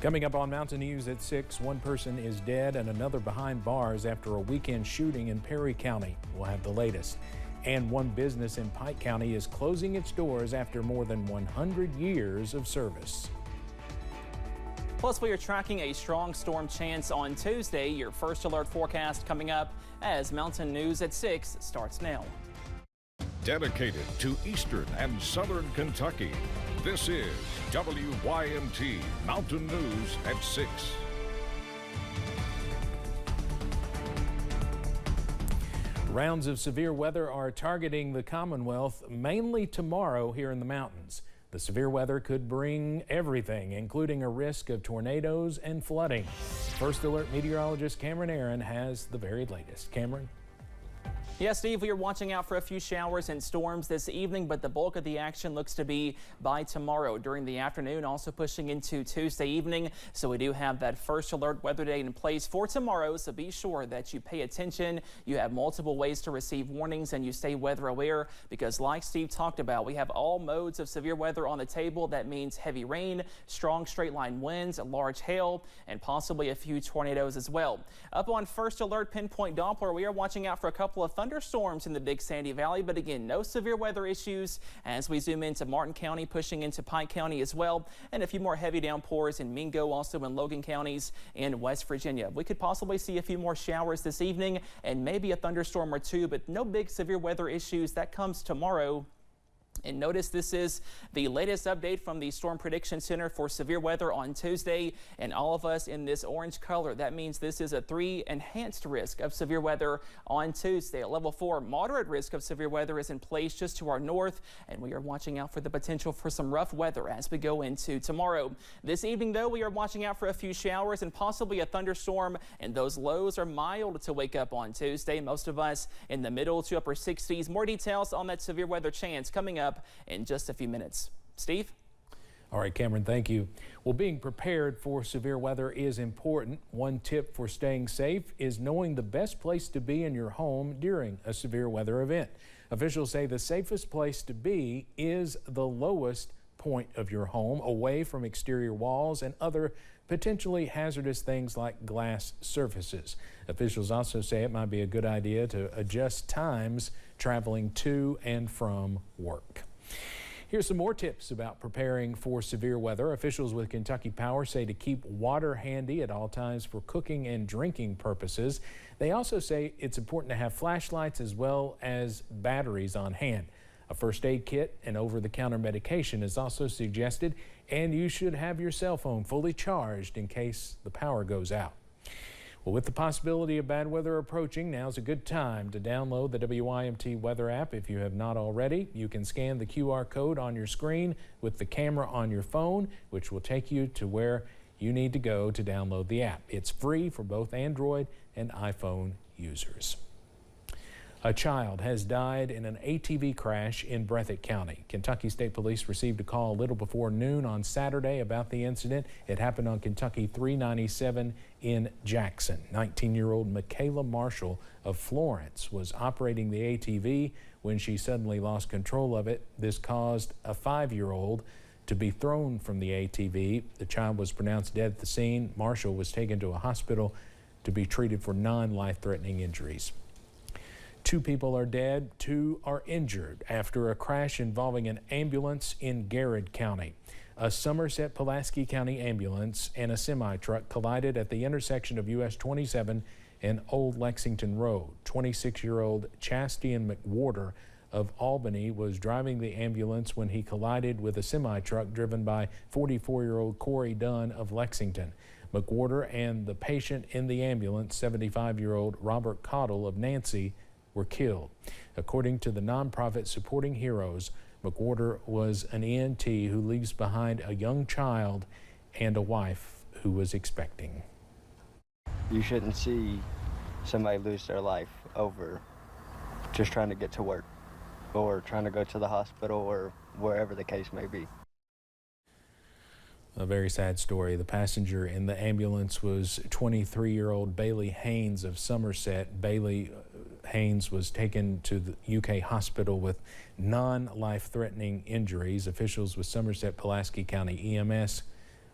Coming up on Mountain News at 6, one person is dead and another behind bars after a weekend shooting in Perry County. We'll have the latest. And one business in Pike County is closing its doors after more than 100 years of service. Plus, we are tracking a strong storm chance on Tuesday. Your first alert forecast coming up as Mountain News at 6 starts now. Dedicated to Eastern and Southern Kentucky, this is WYMT Mountain News at 6. Rounds of severe weather are targeting the Commonwealth mainly tomorrow here in the mountains. The severe weather could bring everything, including a risk of tornadoes and flooding. First Alert meteorologist Cameron Aaron has the very latest. Cameron? Yes, Steve, we are watching out for a few showers and storms this evening, but the bulk of the action looks to be by tomorrow during the afternoon, also pushing into Tuesday evening. So we do have that first alert weather day in place for tomorrow. So be sure that you pay attention. You have multiple ways to receive warnings and you stay weather aware because like Steve talked about, we have all modes of severe weather on the table. That means heavy rain, strong straight line winds, large hail, and possibly a few tornadoes as well. Up on first alert pinpoint Doppler, we are watching out for a couple of thunderstorms in the Big Sandy Valley, but again, no severe weather issues as we zoom into Martin County, pushing into Pike County as well, and a few more heavy downpours in Mingo, also in Logan counties and West Virginia. We could possibly see a few more showers this evening and maybe a thunderstorm or two, but no big severe weather issues. That comes tomorrow. And notice this is the latest update from the Storm Prediction Center for severe weather on Tuesday. And all of us in this orange color, that means this is a 3 enhanced risk of severe weather on Tuesday. A level 4 moderate risk of severe weather is in place just to our north. And we are watching out for the potential for some rough weather as we go into tomorrow. This evening, though, we are watching out for a few showers and possibly a thunderstorm. And those lows are mild to wake up on Tuesday. Most of us in the middle to upper 60s. More details on that severe weather chance coming up in just a few minutes. Steve? All right, Cameron, thank you. Well, being prepared for severe weather is important. One tip for staying safe is knowing the best place to be in your home during a severe weather event. Officials say the safest place to be is the lowest point of your home, away from exterior walls and other potentially hazardous things like glass surfaces. Officials also say it might be a good idea to adjust times traveling to and from work. Here's some more tips about preparing for severe weather. Officials with Kentucky Power say to keep water handy at all times for cooking and drinking purposes. They also say it's important to have flashlights as well as batteries on hand. A first aid kit and over-the-counter medication is also suggested, and you should have your cell phone fully charged in case the power goes out. Well, with the possibility of bad weather approaching, now's a good time to download the WYMT weather app. If you have not already, you can scan the QR code on your screen with the camera on your phone, which will take you to where you need to go to download the app. It's free for both Android and iPhone users. A child has died in an ATV crash in Breathitt County. Kentucky State Police received a call a little before noon on Saturday about the incident. It happened on Kentucky 397 in Jackson. 19-year-old Michaela Marshall of Florence was operating the ATV when she suddenly lost control of it. This caused a 5-year-old to be thrown from the ATV. The child was pronounced dead at the scene. Marshall was taken to a hospital to be treated for non-life-threatening injuries. 2 people are dead, 2 are injured after a crash involving an ambulance in Garrett County. A Somerset-Pulaski County ambulance and a semi-truck collided at the intersection of US 27 and Old Lexington Road. 26-year-old Chastian McWhorter of Albany was driving the ambulance when he collided with a semi-truck driven by 44-year-old Corey Dunn of Lexington. McWhorter and the patient in the ambulance, 75-year-old Robert Cottle of Nancy, were killed. According to the nonprofit Supporting Heroes, McWhorter was an ENT who leaves behind a young child and a wife who was expecting. You shouldn't see somebody lose their life over just trying to get to work or trying to go to the hospital or wherever the case may be. A very sad story. The passenger in the ambulance was 23-year-old Bailey Haynes of Somerset. Bailey Haynes was taken to the UK hospital with non-life-threatening injuries. Officials with Somerset-Pulaski County EMS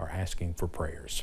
are asking for prayers.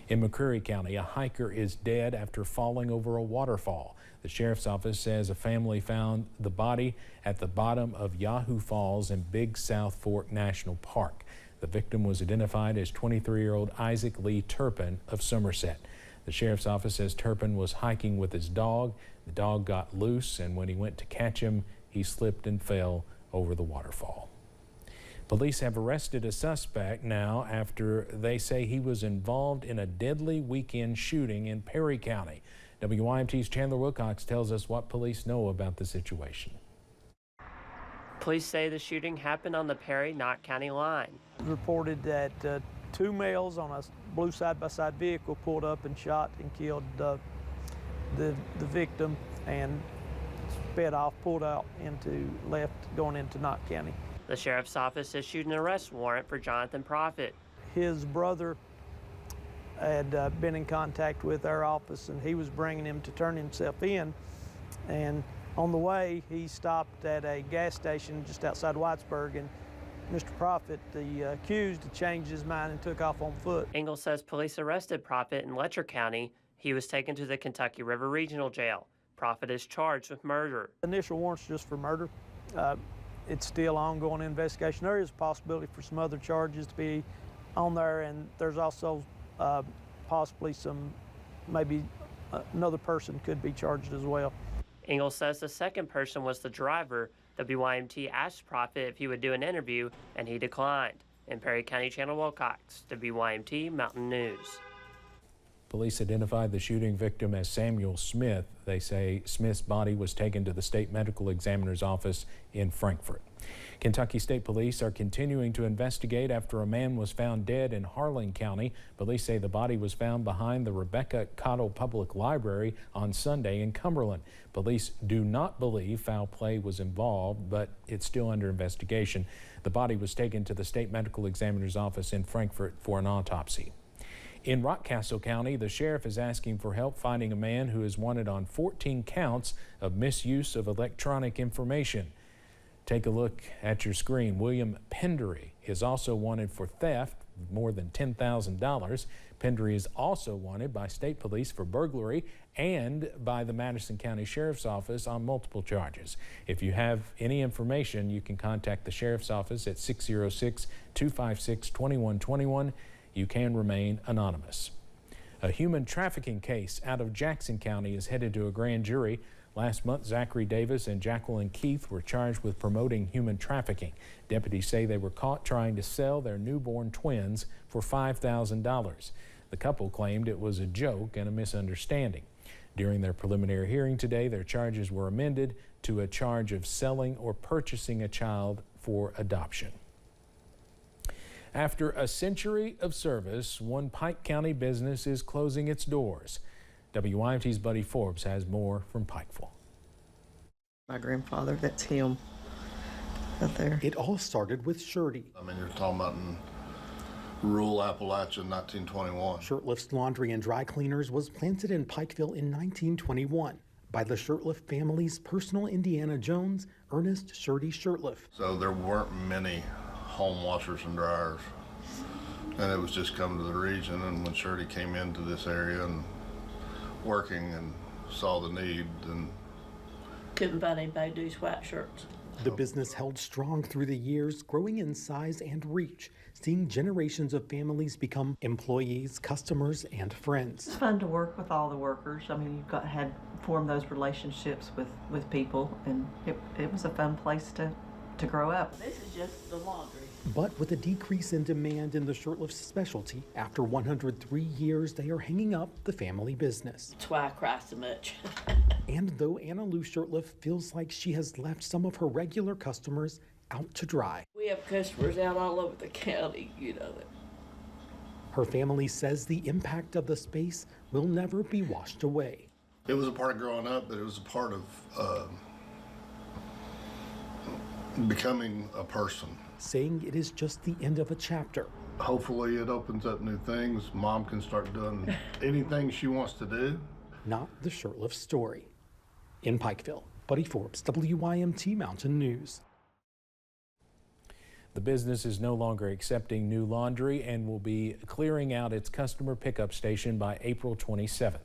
In McCreary County, a hiker is dead after falling over a waterfall. The sheriff's office says a family found the body at the bottom of Yahoo Falls in Big South Fork National Park. The victim was identified as 23-year-old Isaac Lee Turpin of Somerset. The sheriff's office says Turpin was hiking with his dog. The dog got loose, and when he went to catch him, he slipped and fell over the waterfall. Police have arrested a suspect now after they say he was involved in a deadly weekend shooting in Perry County. WYMT's Chandler Wilcox tells us what police know about the situation. Police say the shooting happened on the Perry-Knott County line. Reported that two males on a blue side-by-side vehicle pulled up and shot and killed the victim and sped off, pulled out into left, going into Knott County. The sheriff's office issued an arrest warrant for Jonathan Profit. His brother had been in contact with our office, and he was bringing him to turn himself in. And on the way, he stopped at a gas station just outside Whitesburg, and Mr. Profit, the accused, changed his mind and took off on foot. Ingalls says police arrested Profit in Letcher County. He was taken to the Kentucky River Regional Jail. Profit is charged with murder. Initial warrant's just for murder. It's still ongoing investigation. There is a possibility for some other charges to be on there, and there's also possibly maybe another person could be charged as well. Ingalls says the second person was the driver. WYMT asked Profit if he would do an interview, and he declined. In Perry County, Chandler Wilcox, WYMT Mountain News. Police identified the shooting victim as Samuel Smith. They say Smith's body was taken to the state medical examiner's office in Frankfort. Kentucky State Police are continuing to investigate after a man was found dead in Harlan County. Police say the body was found behind the Rebecca Cottle Public Library on Sunday in Cumberland. Police do not believe foul play was involved, but it's still under investigation. The body was taken to the state medical examiner's office in Frankfort for an autopsy. In Rockcastle County, the sheriff is asking for help finding a man who is wanted on 14 counts of misuse of electronic information. Take a look at your screen. William Pendery is also wanted for theft of more than $10,000. Pendery is also wanted by state police for burglary and by the Madison County Sheriff's Office on multiple charges. If you have any information, you can contact the Sheriff's Office at 606-256-2121. You can remain anonymous. A human trafficking case out of Jackson County is headed to a grand jury. Last month, Zachary Davis and Jacqueline Keith were charged with promoting human trafficking. Deputies say they were caught trying to sell their newborn twins for $5,000. The couple claimed it was a joke and a misunderstanding. During their preliminary hearing today, their charges were amended to a charge of selling or purchasing a child for adoption. After a century of service, one Pike County business is closing its doors. WYMT's Buddy Forbes has more from Pikeville. My grandfather, that's him out there. It all started with Shirley. I mean, you're talking about in rural Appalachia in 1921. Shirtlift's Laundry and Dry Cleaners was planted in Pikeville in 1921 by the Shirtlift family's personal Indiana Jones, Ernest Shirley Shirtlift. So there weren't many home washers and dryers, and it was just coming to the region. And when Shirley came into this area and working and saw the need, then Couldn't find anybody to do white shirts. The business held strong through the years, growing in size and reach, seeing generations of families become employees, customers, and friends. It's fun to work with all the workers. I mean, you've had form those relationships with people, and it was a fun place to grow up. This is just the laundry. But with a decrease in demand in the Shirtlift specialty, after 103 years, they are hanging up the family business. That's why I cry so much. And though Anna Lou Shirtlift feels like she has left some of her regular customers out to dry, We have customers out all over the county, you know. her family says the impact of the space will never be washed away. it was a part of growing up, but it was a part of becoming a person. Saying it is just the end of a chapter. Hopefully it opens up new things. Mom can start doing anything she wants to do. Not the Shirtlift story. In Pikeville, Buddy Forbes, WYMT Mountain News. The business is no longer accepting new laundry and will be clearing out its customer pickup station by April 27th.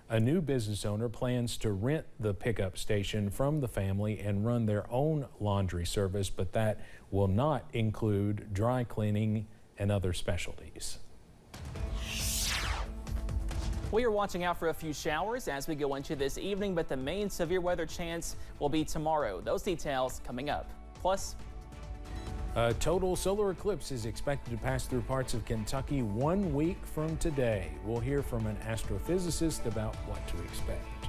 A new business owner plans to rent the pickup station from the family and run their own laundry service, but that will not include dry cleaning and other specialties. We are watching out for a few showers as we go into this evening, but the main severe weather chance will be tomorrow. Those details coming up. Plus, a total solar eclipse is expected to pass through parts of Kentucky 1 week from today. We'll hear from an astrophysicist about what to expect.